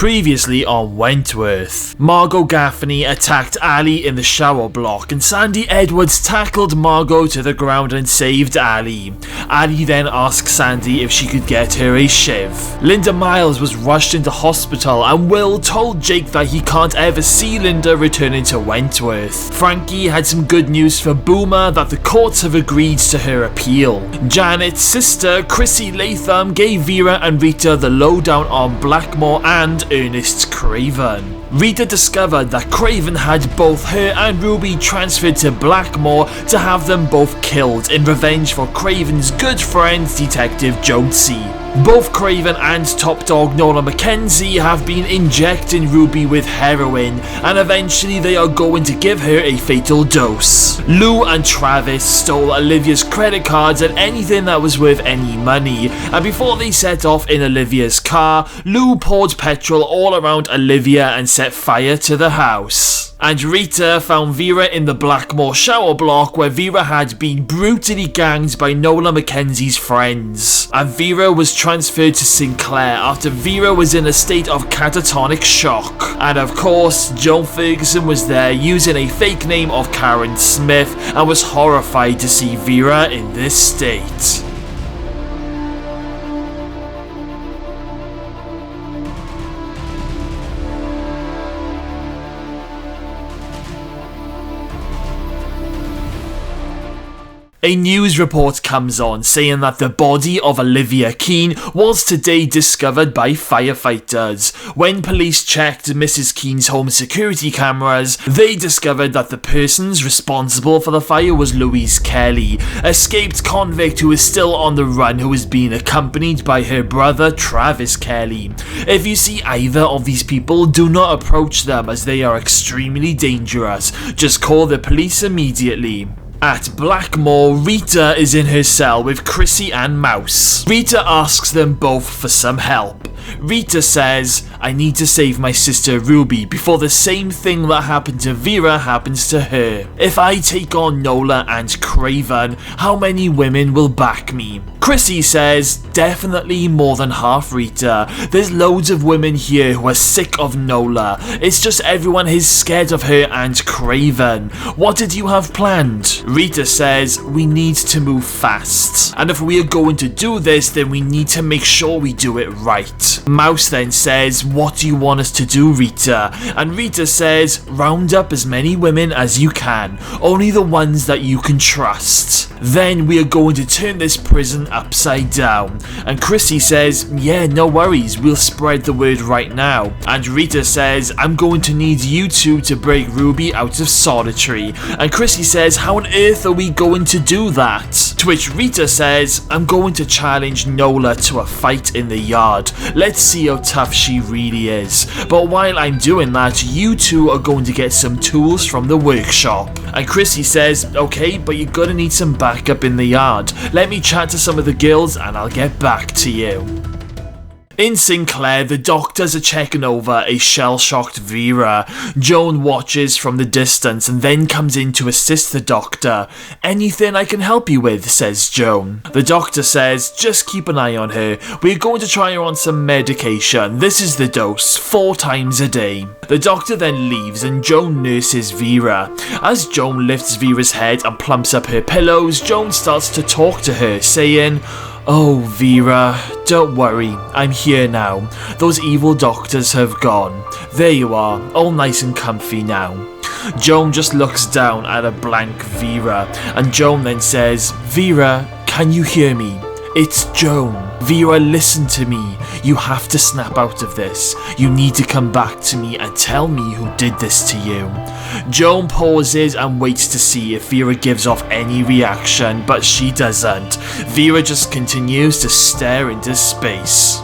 Previously on Wentworth, Margot Gaffney attacked Ali in the shower block and Sandy Edwards tackled Margot to the ground and saved Ali. Ali then asked Sandy if she could get her a shiv. Linda Miles was rushed into hospital and Will told Jake that he can't ever see Linda returning to Wentworth. Frankie had some good news for Boomer that the courts have agreed to her appeal. Janet's sister, Chrissy Latham, gave Vera and Rita the lowdown on Blackmore and Ernest's Craven. Rita discovered that Craven had both her and Ruby transferred to Blackmore to have them both killed in revenge for Craven's good friend Detective Jonesy. Both Craven and top dog Nola Mackenzie have been injecting Ruby with heroin and eventually they are going to give her a fatal dose. Lou and Travis stole Olivia's credit cards and anything that was worth any money, and before they set off in Olivia's car, Lou poured petrol all around Olivia and set fire to the house. And Rita found Vera in the Blackmore shower block where Vera had been brutally ganged by Nola Mackenzie's friends. And Vera was transferred to Sinclair after Vera was in a state of catatonic shock. And of course, Joan Ferguson was there using a fake name of Karen Smith and was horrified to see Vera in this state. A news report comes on saying that the body of Olivia Keane was today discovered by firefighters. When police checked Mrs. Keane's home security cameras, they discovered that the persons responsible for the fire was Louise Kelly, escaped convict who is still on the run who is being accompanied by her brother Travis Kelly. If you see either of these people, do not approach them as they are extremely dangerous. Just call the police immediately. At Blackmore, Rita is in her cell with Chrissy and Mouse. Rita asks them both for some help. Rita says, "I need to save my sister Ruby before the same thing that happened to Vera happens to her. If I take on Nola and Craven, how many women will back me?" Chrissy says, "Definitely more than half, Rita. There's loads of women here who are sick of Nola. It's just everyone is scared of her and Craven. What did you have planned?" Rita says, "We need to move fast. And if we are going to do this, then we need to make sure we do it right." Mouse then says, "What do you want us to do, Rita?" And Rita says, "Round up as many women as you can. Only the ones that you can trust. Then we are going to turn this prison upside down." And Chrissy says, "Yeah, no worries, we'll spread the word right now." And Rita says, "I'm going to need you two to break Ruby out of solitary." And Chrissy says, "How on earth are we going to do that?" To which Rita says, "I'm going to challenge Nola to a fight in the yard. Let's see how tough she really is. But while I'm doing that, you two are going to get some tools from the workshop." And Chrissy says, "Okay, but you're gonna need some backup in the yard. Let me chat to some of the girls and I'll get back to you." In Sinclair, the doctors are checking over a shell-shocked Vera. Joan watches from the distance and then comes in to assist the doctor. "Anything I can help you with?" says Joan. The doctor says, "Just keep an eye on her. We're going to try her on some medication. This is the dose, 4 times a day." The doctor then leaves and Joan nurses Vera. As Joan lifts Vera's head and plumps up her pillows, Joan starts to talk to her, saying, "Oh, Vera, don't worry, I'm here now. Those evil doctors have gone. There you are, all nice and comfy now." Joan just looks down at a blank Vera, and Joan then says, "Vera, can you hear me? It's Joan. Vera, listen to me. You have to snap out of this. You need to come back to me and tell me who did this to you." Joan pauses and waits to see if Vera gives off any reaction, but she doesn't. Vera just continues to stare into space.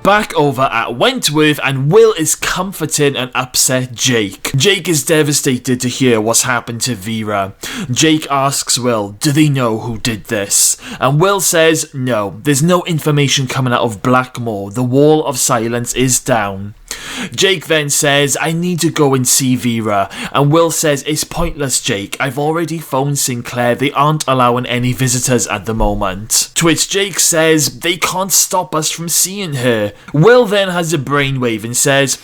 Back over at Wentworth, and Will is comforting an upset Jake. Jake is devastated to hear what's happened to Vera. Jake asks Will, do they know who did this? And Will says, no, there's no information coming out of Blackmore. The wall of silence is down. Jake then says, I need to go and see Vera, and Will says, it's pointless, Jake. I've already phoned Sinclair. They aren't allowing any visitors at the moment. To which Jake says, they can't stop us from seeing her. Will then has a brainwave and says,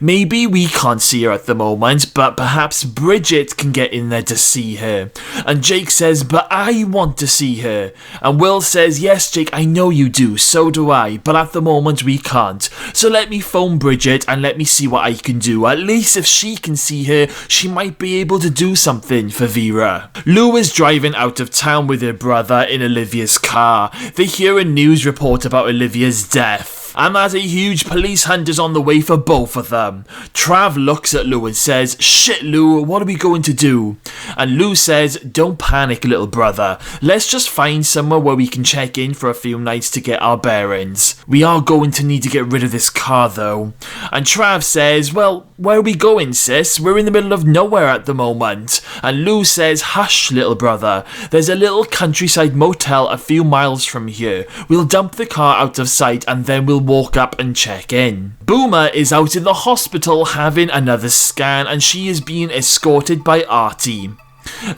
maybe we can't see her at the moment, but perhaps Bridget can get in there to see her. And Jake says, but I want to see her. And Will says, yes, Jake, I know you do, so do I, but at the moment we can't. So let me phone Bridget and let me see what I can do. At least if she can see her, she might be able to do something for Vera. Lou is driving out of town with her brother in Olivia's car. They hear a news report about Olivia's death, and that a huge police hunt is on the way for both of them. Trav looks at Lou and says, shit Lou, what are we going to do? And Lou says, don't panic little brother, let's just find somewhere where we can check in for a few nights to get our bearings. We are going to need to get rid of this car though. And Trav says, well, where are we going sis? We're in the middle of nowhere at the moment. And Lou says, hush little brother, there's a little countryside motel a few miles from here. We'll dump the car out of sight and then we'll walk up and check in. Boomer is out in the hospital having another scan and she is being escorted by Artie.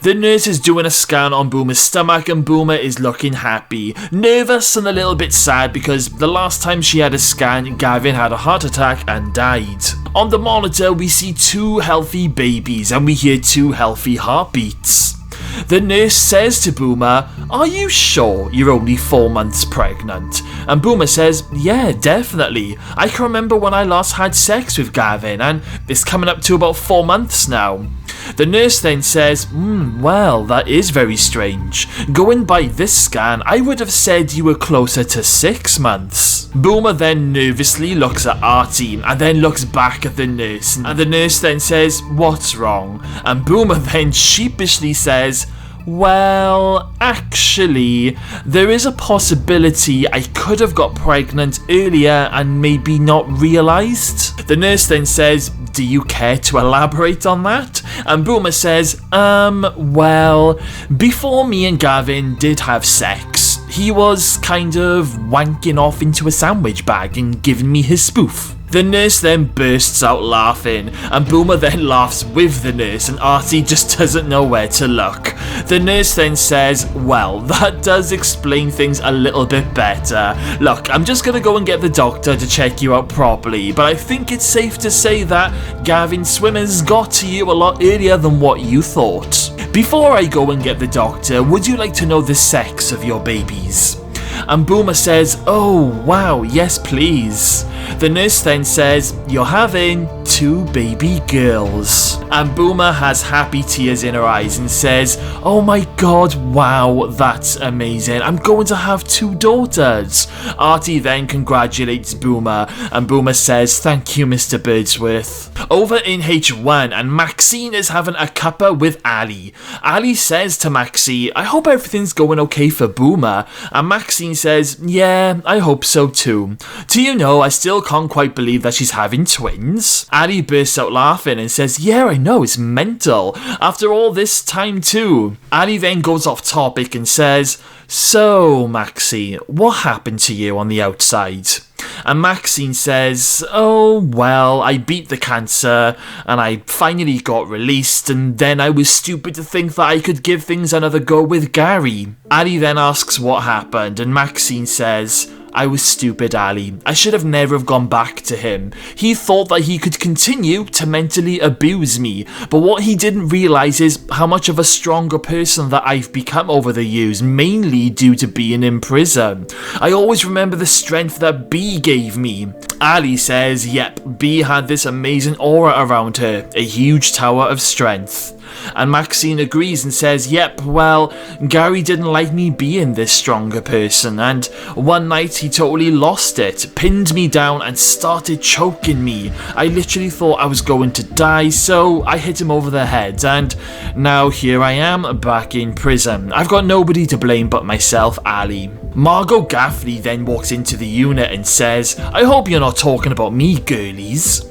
The nurse is doing a scan on Boomer's stomach and Boomer is looking happy, nervous and a little bit sad because the last time she had a scan, Gavin had a heart attack and died. On the monitor we see 2 healthy babies and we hear 2 healthy heartbeats. The nurse says to Boomer, are you sure you're only 4 months pregnant? And Boomer says, yeah, definitely. I can remember when I last had sex with Gavin and it's coming up to about 4 months now. The nurse then says, well, that is very strange. Going by this scan, I would have said you were closer to 6 months. Boomer then nervously looks at Artie and then looks back at the nurse. And the nurse then says, what's wrong? And Boomer then sheepishly says, well, actually, there is a possibility I could have got pregnant earlier and maybe not realised. The nurse then says, do you care to elaborate on that? And Boomer says, well, before me and Gavin did have sex, he was kind of wanking off into a sandwich bag and giving me his spoof. The nurse then bursts out laughing, and Boomer then laughs with the nurse, and Artie just doesn't know where to look. The nurse then says, well, that does explain things a little bit better. Look, I'm just gonna go and get the doctor to check you out properly, but I think it's safe to say that Gavin Swimmers got to you a lot earlier than what you thought. Before I go and get the doctor, would you like to know the sex of your babies? And Boomer says, oh wow, yes please. The nurse then says, you're having 2 baby girls. And Boomer has happy tears in her eyes and says, oh my god, wow, that's amazing. I'm going to have 2 daughters. Artie then congratulates Boomer and Boomer says, thank you Mr. Birdsworth. Over in H1 and Maxine is having a cuppa with Ali. Ali says to Maxie, I hope everything's going okay for Boomer. And Maxine says, yeah, I hope so too. Do you know, I still can't quite believe that she's having twins. Ali bursts out laughing and says, yeah, I know, it's mental. After all this time too. Ali then goes off topic and says, so Maxie, what happened to you on the outside? And Maxine says, oh well, I beat the cancer and I finally got released and then I was stupid to think that I could give things another go with Gary. Ali then asks what happened and Maxine says, I was stupid, Ali. I should have never have gone back to him. He thought that he could continue to mentally abuse me, but what he didn't realise is how much of a stronger person that I've become over the years, mainly due to being in prison. I always remember the strength that B gave me. Ali says, yep, B had this amazing aura around her, a huge tower of strength. And Maxine agrees and says, yep, well, Gary didn't like me being this stronger person, and one night he totally lost it, pinned me down and started choking me. I literally thought I was going to die, so I hit him over the head, and now here I am back in prison. I've got nobody to blame but myself, Ali. Margot Gaffney then walks into the unit and says, I hope you're not talking about me, girlies.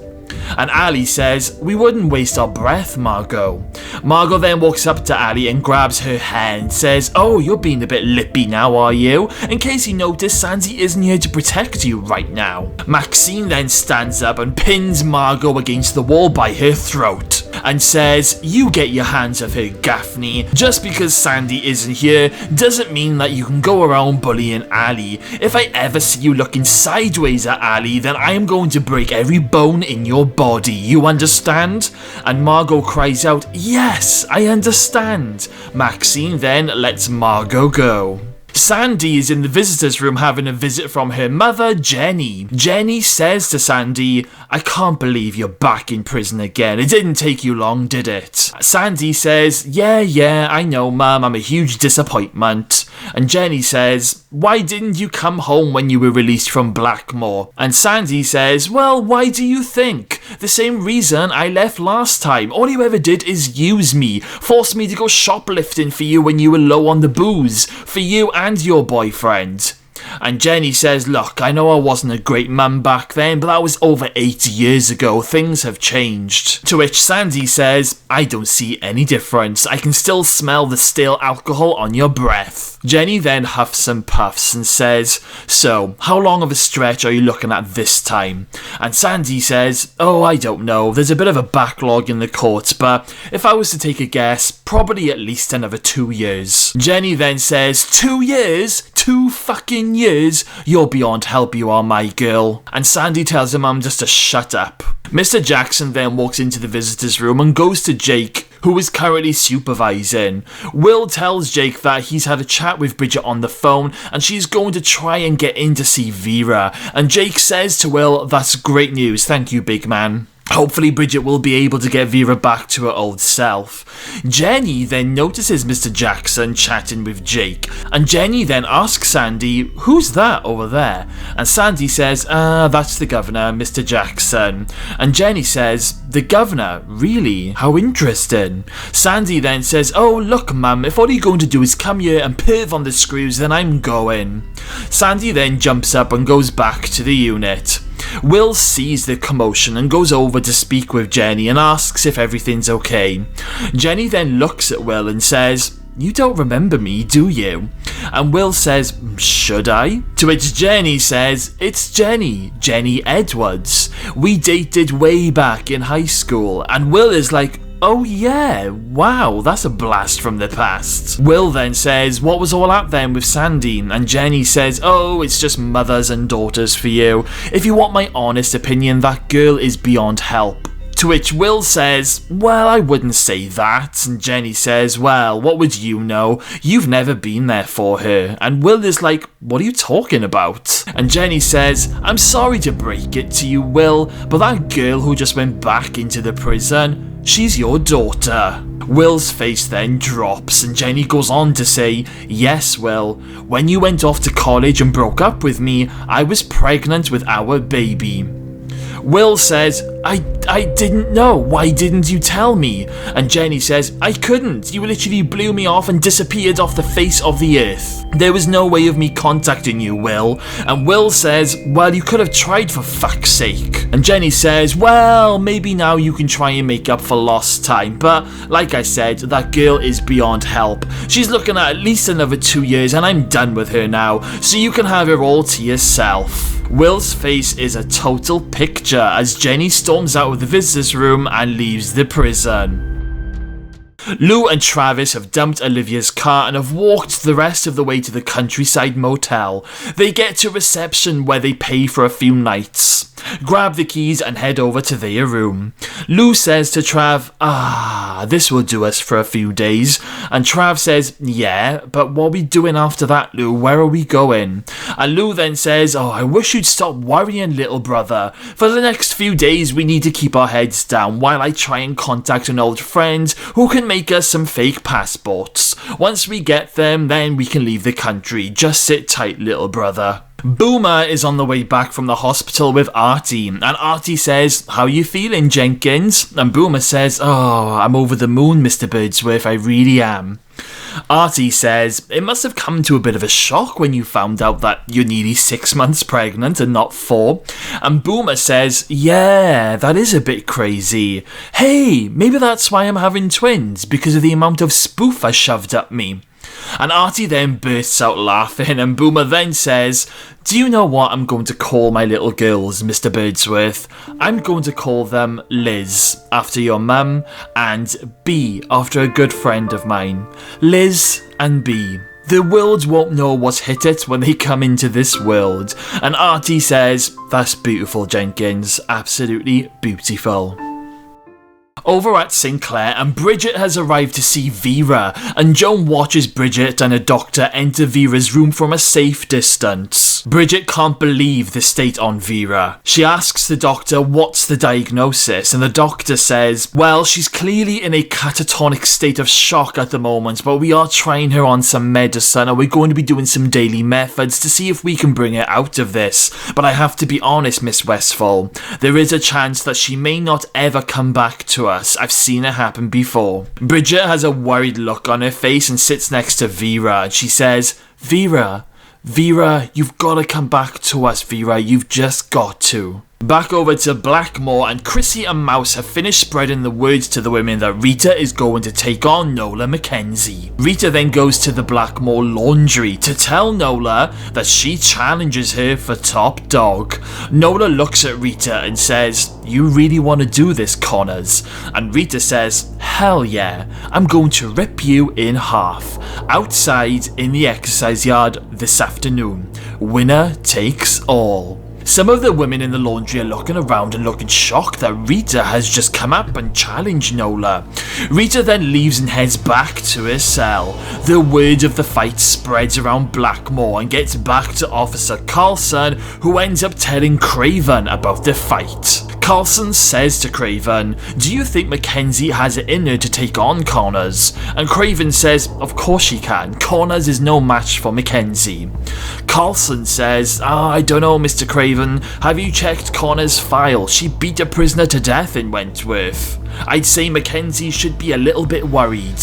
And Ali says, we wouldn't waste our breath, Margot. Margot then walks up to Ali and grabs her hair and says, oh, you're being a bit lippy now, are you? In case you noticed, Sandy isn't here to protect you right now. Maxine then stands up and pins Margot against the wall by her throat and says, you get your hands off her, Gaffney. Just because Sandy isn't here doesn't mean that you can go around bullying Ali. If I ever see you looking sideways at Ali, then I am going to break every bone in your body, you understand? And Margot cries out, yes, I understand. Maxine then lets Margot go. Sandy is in the visitor's room having a visit from her mother, Jenny. Jenny says to Sandy, I can't believe you're back in prison again. It didn't take you long, did it? Sandy says, yeah, I know, Mum, I'm a huge disappointment. And Jenny says, why didn't you come home when you were released from Blackmore? And Sandy says, well, why do you think? The same reason I left last time. All you ever did is use me, force me to go shoplifting for you when you were low on the booze, for you and your boyfriend. And Jenny says, look, I know I wasn't a great mum back then, but that was over 8 years ago. Things have changed. To which Sandy says, I don't see any difference. I can still smell the stale alcohol on your breath. Jenny then huffs and puffs and says, so, how long of a stretch are you looking at this time? And Sandy says, oh, I don't know. There's a bit of a backlog in the courts, but if I was to take a guess, probably at least another 2 years. Jenny then says, 2 years? 2 fucking years? You're beyond help, you are, my girl. And Sandy tells her mum just to shut up. Mr. Jackson then walks into the visitor's room and goes to Jake, who is currently supervising. Will tells Jake that he's had a chat with Bridget on the phone and she's going to try and get in to see Vera. And Jake says to Will, that's great news, thank you, big man. Hopefully Bridget will be able to get Vera back to her old self. Jenny then notices Mr. Jackson chatting with Jake, and Jenny then asks Sandy, who's that over there? And Sandy says, that's the governor, Mr. Jackson. And Jenny says, the governor? Really? How interesting. Sandy then says, oh look mum, if all you're going to do is come here and perv on the screws, then I'm going. Sandy then jumps up and goes back to the unit. Will sees the commotion and goes over to speak with Jenny and asks if everything's okay. Jenny then looks at Will and says, you don't remember me, do you? And Will says, should I? To which Jenny says, it's Jenny Edwards. We dated way back in high school. And Will is like, oh yeah, wow, that's a blast from the past. Will then says, what was all that then with Sandy? And Jenny says, oh, it's just mothers and daughters for you. If you want my honest opinion, that girl is beyond help. To which Will says, well, I wouldn't say that. And Jenny says, well, what would you know? You've never been there for her. And Will is like, what are you talking about? And Jenny says, I'm sorry to break it to you, Will, but that girl who just went back into the prison, she's your daughter. Will's face then drops and Jenny goes on to say, yes, Will, when you went off to college and broke up with me, I was pregnant with our baby. Will says, I didn't know, why didn't you tell me? And Jenny says, I couldn't, you literally blew me off and disappeared off the face of the earth. There was no way of me contacting you, Will. And Will says, well, you could have tried for fuck's sake. And Jenny says, well, maybe now you can try and make up for lost time, but like I said, that girl is beyond help. She's looking at least another 2 years and I'm done with her now, so you can have her all to yourself. Will's face is a total picture as Jenny storms out of the visitor's room and leaves the prison. Lou and Travis have dumped Olivia's car and have walked the rest of the way to the countryside motel. They get to reception where they pay for a few nights, grab the keys and head over to their room. Lou says to Trav, this will do us for a few days. And Trav says, yeah, but what are we doing after that, Lou? Where are we going? And Lou then says, I wish you'd stop worrying, little brother. For the next few days we need to keep our heads down while I try and contact an old friend who can make us some fake passports. Once we get them, then we can leave the country. Just sit tight, little brother. Boomer is on the way back from the hospital with Artie, and Artie says, how you feeling, Jenkins? And Boomer says, I'm over the moon, Mr. Birdsworth, I really am. Artie says it must have come to a bit of a shock when you found out that you're nearly 6 months pregnant and not 4. And Boomer says, yeah, that is a bit crazy. Hey, maybe that's why I'm having twins, because of the amount of spoof I shoved up me. And Artie then bursts out laughing, and Boomer then says, do you know what I'm going to call my little girls, Mr. Birdsworth? I'm going to call them Liz, after your mum, and B, after a good friend of mine. Liz and B. The world won't know what's hit it when they come into this world. And Artie says, that's beautiful, Jenkins. Absolutely beautiful. Over at St. Clair, and Bridget has arrived to see Vera, and Joan watches Bridget and a doctor enter Vera's room from a safe distance. Bridget can't believe the state on Vera. She asks the doctor what's the diagnosis, and the doctor says, well, she's clearly in a catatonic state of shock at the moment, but we are trying her on some medicine, and we're going to be doing some daily methods to see if we can bring her out of this. But I have to be honest, Miss Westphal, there is a chance that she may not ever come back to us. I've seen it happen before. Bridget has a worried look on her face and sits next to Vera, and she says, Vera, you've got to come back to us, Vera, you've just got to. Back over to Blackmore, and Chrissy and Mouse have finished spreading the word to the women that Rita is going to take on Nola Mackenzie. Rita then goes to the Blackmore laundry to tell Nola that she challenges her for top dog. Nola looks at Rita and says, you really want to do this, Connors? And Rita says, hell yeah, I'm going to rip you in half. Outside in the exercise yard this afternoon. Winner takes all. Some of the women in the laundry are looking around and looking shocked that Rita has just come up and challenged Nola. Rita then leaves and heads back to her cell. The word of the fight spreads around Blackmore and gets back to Officer Carlson, who ends up telling Craven about the fight. Carlson says to Craven, do you think Mackenzie has it in her to take on Connors? And Craven says, of course she can. Connors is no match for Mackenzie. Carlson says, I don't know, Mr. Craven. Have you checked Connors' file? She beat a prisoner to death in Wentworth. I'd say Mackenzie should be a little bit worried.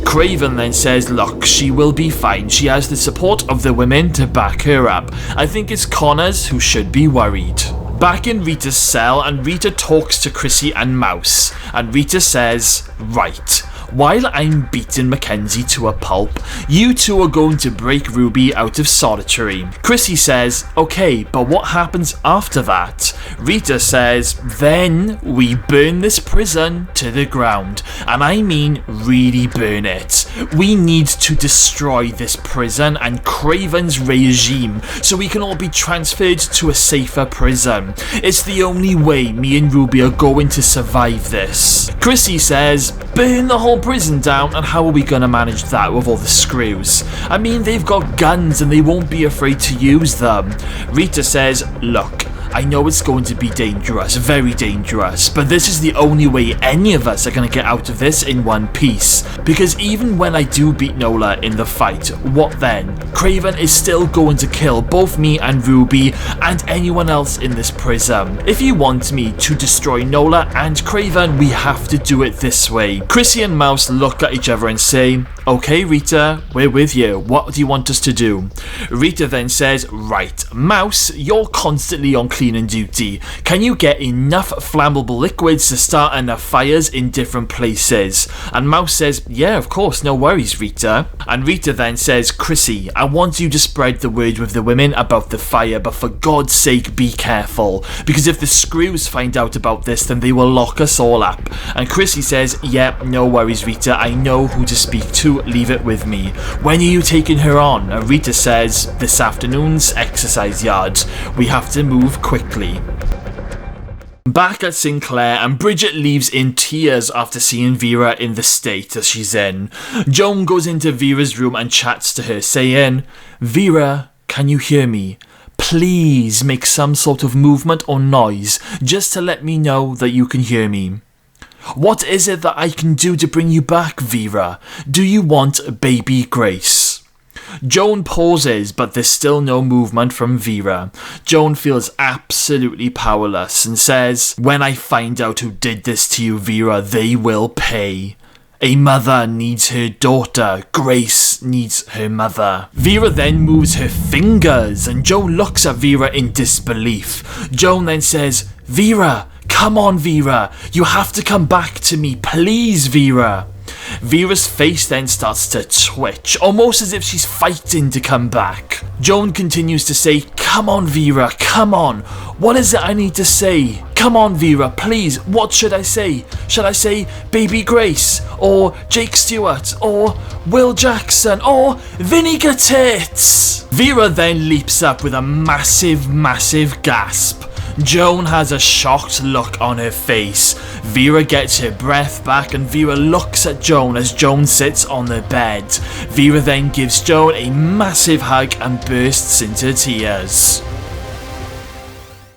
Craven then says, look, she will be fine. She has the support of the women to back her up. I think it's Connors who should be worried. Back in Rita's cell, and Rita talks to Chrissy and Mouse, and Rita says, right, while I'm beating Mackenzie to a pulp, you two are going to break Ruby out of solitary. Chrissy says, okay, but what happens after that? Rita says, then we burn this prison to the ground, and I mean really burn it. We need to destroy this prison and Craven's regime so we can all be transferred to a safer prison. It's the only way me and Ruby are going to survive this. Chrissy says, burn the whole prison down, and how are we gonna manage that with all the screws? I mean, they've got guns and they won't be afraid to use them. Rita says, look, I know it's going to be dangerous, very dangerous, but this is the only way any of us are going to get out of this in one piece. Because even when I do beat Nola in the fight, what then? Craven is still going to kill both me and Ruby and anyone else in this prison. If you want me to destroy Nola and Craven, we have to do it this way. Chrissy and Mouse look at each other and say, okay, Rita, we're with you. What do you want us to do? Rita then says, right, Mouse, you're constantly on cleaning duty. Can you get enough flammable liquids to start enough fires in different places? And Mouse says, yeah, of course, no worries, Rita. And Rita then says, Chrissy, I want you to spread the word with the women about the fire, but for God's sake, be careful. Because if the screws find out about this, then they will lock us all up. And Chrissy says, yeah, no worries, Rita. I know who to speak to. Leave it with me. When are you taking her on? And Rita says, this afternoon's exercise yard. We have to move quickly. Back at Sinclair, and Bridget leaves in tears after seeing Vera in the state that she's in. Joan goes into Vera's room and chats to her, saying, Vera, can you hear me? Please make some sort of movement or noise just to let me know that you can hear me. What is it that I can do to bring you back, Vera? Do you want baby Grace? Joan pauses, but there's still no movement from Vera. Joan feels absolutely powerless and says, when I find out who did this to you, Vera, they will pay. A mother needs her daughter. Grace needs her mother. Vera then moves her fingers and Joan looks at Vera in disbelief. Joan then says, Vera, come on Vera, you have to come back to me, please Vera. Vera's face then starts to twitch, almost as if she's fighting to come back. Joan continues to say, come on Vera, come on. What is it I need to say? Come on Vera, please, what should I say? Should I say Baby Grace, or Jake Stewart, or Will Jackson, or Vinegar Tits? Vera then leaps up with a massive gasp. Joan has a shocked look on her face. Vera gets her breath back and Vera looks at Joan as Joan sits on the bed. Vera then gives Joan a massive hug and bursts into tears.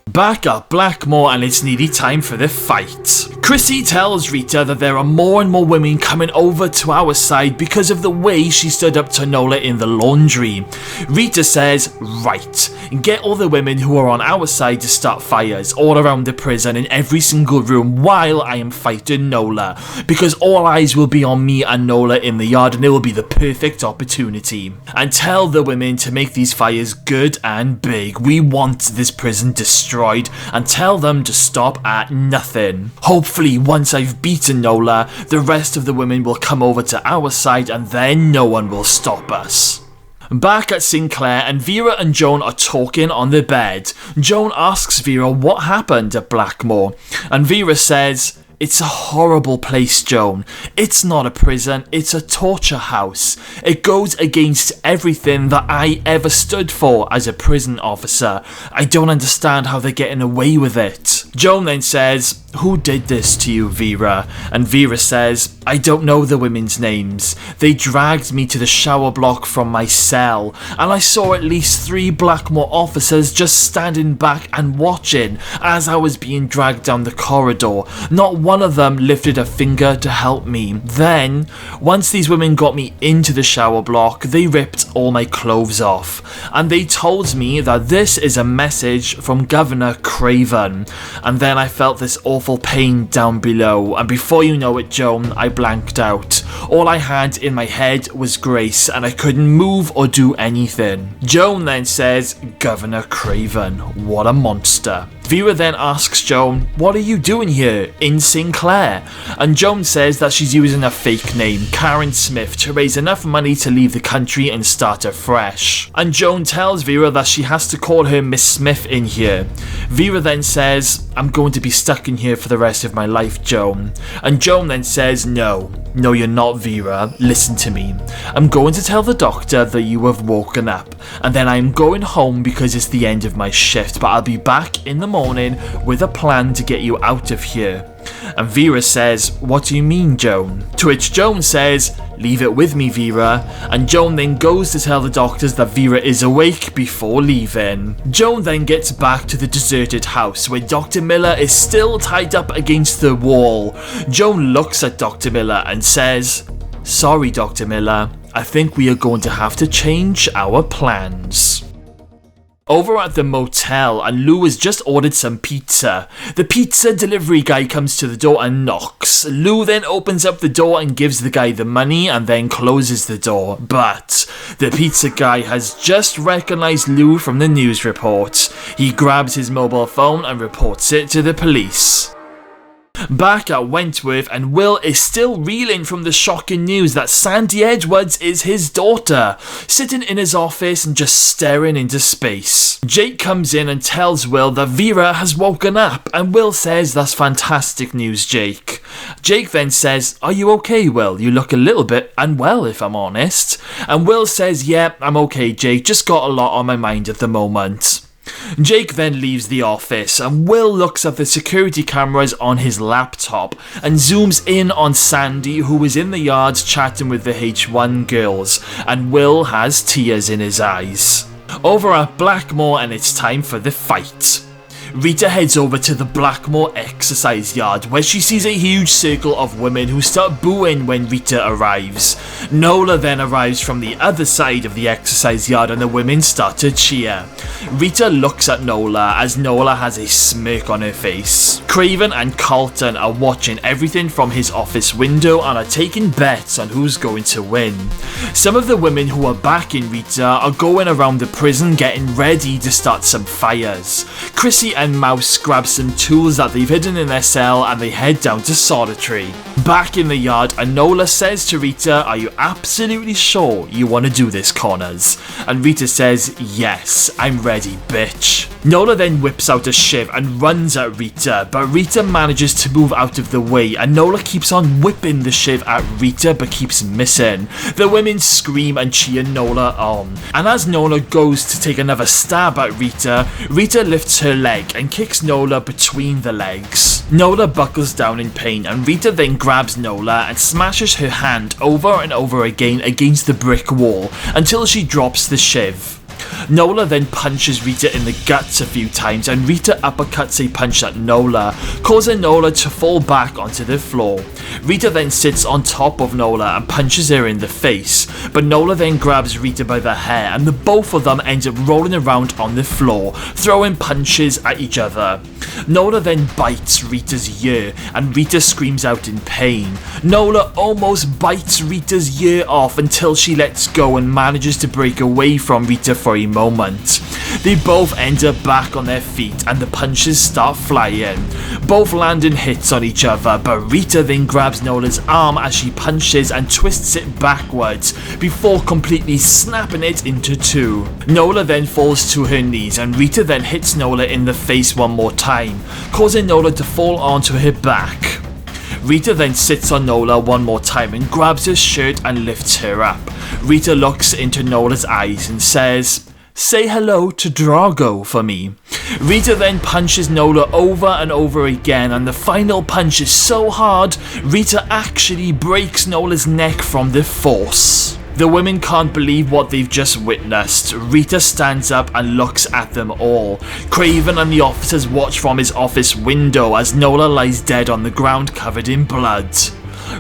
Back at Blackmore and it's nearly time for the fight. Chrissy tells Rita that there are more and more women coming over to our side because of the way she stood up to Nola in the laundry. Rita says, right, get all the women who are on our side to start fires all around the prison in every single room while I am fighting Nola, because all eyes will be on me and Nola in the yard and it will be the perfect opportunity. And tell the women to make these fires good and big. We want this prison destroyed, and tell them to stop at nothing. Hopefully once I've beaten Nola, the rest of the women will come over to our side and then no one will stop us. Back at Sinclair and Vera and Joan are talking on the bed. Joan asks Vera what happened at Blackmore and Vera says, it's a horrible place, Joan. It's not a prison, it's a torture house. It goes against everything that I ever stood for as a prison officer. I don't understand how they're getting away with it. Joan then says, who did this to you, Vera? And Vera says, I don't know the women's names. They dragged me to the shower block from my cell, and I saw at least 3 Blackmore officers just standing back and watching as I was being dragged down the corridor. Not one of them lifted a finger to help me. Then, once these women got me into the shower block, they ripped all my clothes off, and they told me that this is a message from Governor Craven. And then I felt this awful pain down below, and before you know it, Joan, I blanked out. All I had in my head was Grace, and I couldn't move or do anything. Joan then says, Governor Craven, what a monster. Vera then asks Joan, what are you doing here in Sinclair? And Joan says that she's using a fake name, Karen Smith, to raise enough money to leave the country and start afresh. And Joan tells Vera that she has to call her Miss Smith in here. Vera then says, I'm going to be stuck in here for the rest of my life, Joan. And Joan then says, no, you're not, Vera. Listen to me. I'm going to tell the doctor that you have woken up, and then I'm going home because it's the end of my shift, but I'll be back in the morning with a plan to get you out of here. And Vera says, what do you mean, Joan? To which Joan says, leave it with me, Vera. And Joan then goes to tell the doctors that Vera is awake before leaving. Joan then gets back to the deserted house where Dr. Miller is still tied up against the wall. Joan looks at Dr. Miller and says, sorry, Dr. Miller, I think we are going to have to change our plans. Over at the motel, and Lou has just ordered some pizza. The pizza delivery guy comes to the door and knocks. Lou then opens up the door and gives the guy the money and then closes the door. But the pizza guy has just recognized Lou from the news reports. He grabs his mobile phone and reports it to the police. Back at Wentworth, and Will is still reeling from the shocking news that Sandy Edwards is his daughter, sitting in his office and just staring into space. Jake comes in and tells Will that Vera has woken up, and Will says that's fantastic news, Jake. Jake then says, are you okay, Will? You look a little bit unwell, if I'm honest. And Will says, yeah, I'm okay, Jake, just got a lot on my mind at the moment. Jake then leaves the office and Will looks at the security cameras on his laptop and zooms in on Sandy, who is in the yard chatting with the H1 girls, and Will has tears in his eyes. Over at Blackmore, and it's time for the fight. Rita heads over to the Blackmore exercise yard where she sees a huge circle of women who start booing when Rita arrives. Nola then arrives from the other side of the exercise yard and the women start to cheer. Rita looks at Nola as Nola has a smirk on her face. Craven and Carlton are watching everything from his office window and are taking bets on who's going to win. Some of the women who are backing Rita are going around the prison getting ready to start some fires. Chrissy and Mouse grab some tools that they've hidden in their cell and they head down to Solitary. Back in the yard, Nola says to Rita, "Are you absolutely sure you want to do this, Connors?" And Rita says, "Yes, I'm ready, bitch." Nola then whips out a shiv and runs at Rita, but Rita manages to move out of the way and Nola keeps on whipping the shiv at Rita but keeps missing. The women scream and cheer Nola on, and as Nola goes to take another stab at Rita, Rita lifts her leg and kicks Nola between the legs. Nola buckles down in pain and Rita then grabs Nola and smashes her hand over and over again against the brick wall until she drops the shiv. Nola then punches Rita in the guts a few times and Rita uppercuts a punch at Nola, causing Nola to fall back onto the floor. Rita then sits on top of Nola and punches her in the face, but Nola then grabs Rita by the hair and the both of them end up rolling around on the floor, throwing punches at each other. Nola then bites Rita's ear and Rita screams out in pain. Nola almost bites Rita's ear off until she lets go and manages to break away from Rita for a moment. They both end up back on their feet and the punches start flying, both landing hits on each other, but Rita then grabs Nola's arm as she punches and twists it backwards before completely snapping it into two. Nola then falls to her knees and Rita then hits Nola in the face one more time, causing Nola to fall onto her back. Rita then sits on Nola one more time and grabs her shirt and lifts her up. Rita looks into Nola's eyes and says, "Say hello to Drago for me." Rita then punches Nola over and over again and the final punch is so hard, Rita actually breaks Nola's neck from the force. The women can't believe what they've just witnessed. Rita stands up and looks at them all. Craven and the officers watch from his office window as Nola lies dead on the ground covered in blood.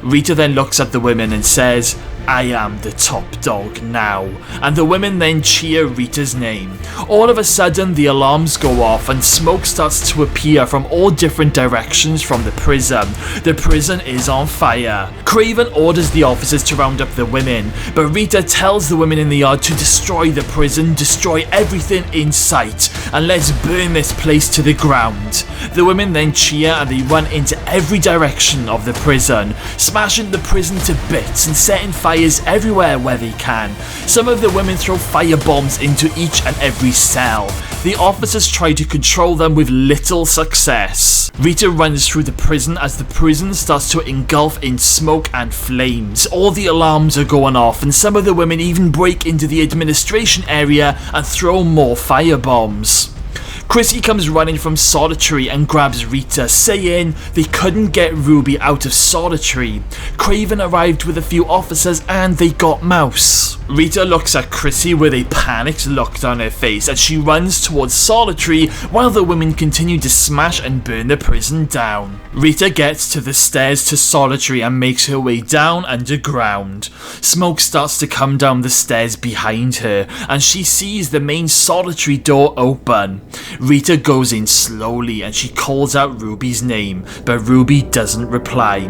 Rita then looks at the women and says, "I am the top dog now," and the women then cheer Rita's name. All of a sudden the alarms go off and smoke starts to appear from all different directions from the prison. The prison is on fire. Craven orders the officers to round up the women, but Rita tells the women in the yard to destroy the prison, destroy everything in sight, and let's burn this place to the ground. The women then cheer and they run into every direction of the prison, smashing the prison to bits and setting fire everywhere where they can. Some of the women throw fire bombs into each and every cell. The officers try to control them with little success. Rita runs through the prison as the prison starts to engulf in smoke and flames. All the alarms are going off and some of the women even break into the administration area and throw more fire bombs. Chrissy comes running from Solitary and grabs Rita, saying they couldn't get Ruby out of Solitary. Craven arrived with a few officers and they got Mouse. Rita looks at Chrissy with a panicked look on her face as she runs towards Solitary while the women continue to smash and burn the prison down. Rita gets to the stairs to Solitary and makes her way down underground. Smoke starts to come down the stairs behind her and she sees the main Solitary door open. Rita goes in slowly and she calls out Ruby's name, but Ruby doesn't reply.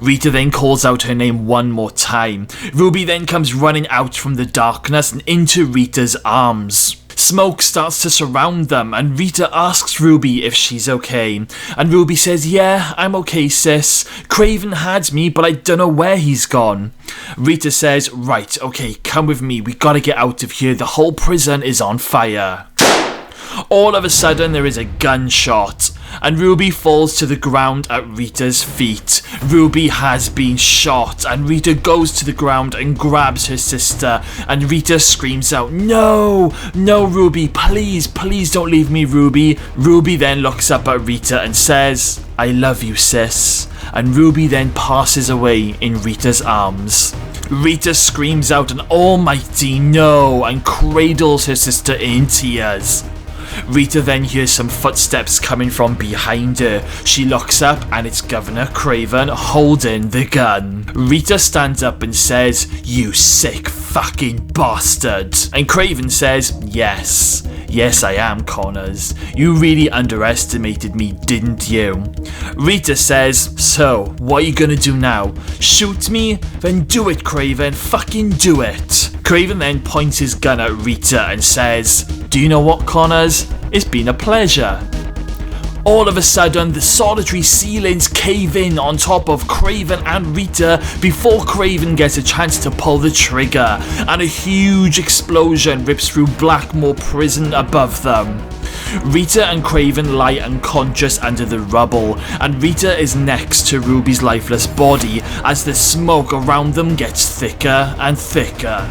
Rita then calls out her name one more time. Ruby then comes running out from the darkness and into Rita's arms. Smoke starts to surround them and Rita asks Ruby if she's okay. And Ruby says, "Yeah, I'm okay, sis. Craven had me, but I don't know where he's gone." Rita says, "Right, okay, come with me. We gotta get out of here. The whole prison is on fire." All of a sudden there is a gunshot and Ruby falls to the ground at Rita's feet. Ruby has been shot and Rita goes to the ground and grabs her sister and Rita screams out, "No, no Ruby, please, please don't leave me, Ruby." Ruby then looks up at Rita and says, "I love you, sis." And Ruby then passes away in Rita's arms. Rita screams out an almighty no and cradles her sister in tears. Rita then hears some footsteps coming from behind her. She looks up and it's Governor Craven holding the gun. Rita stands up and says, "You sick fucking bastard." And Craven says, Yes I am, Connors. You really underestimated me, didn't you?" Rita says, "So, what are you gonna do now? Shoot me? Then do it, Craven. Fucking do it." Craven then points his gun at Rita and says, "Do you know what, Connors? It's been a pleasure." All of a sudden, the solitary ceilings cave in on top of Craven and Rita before Craven gets a chance to pull the trigger, and a huge explosion rips through Blackmore Prison above them. Rita and Craven lie unconscious under the rubble, and Rita is next to Ruby's lifeless body as the smoke around them gets thicker and thicker.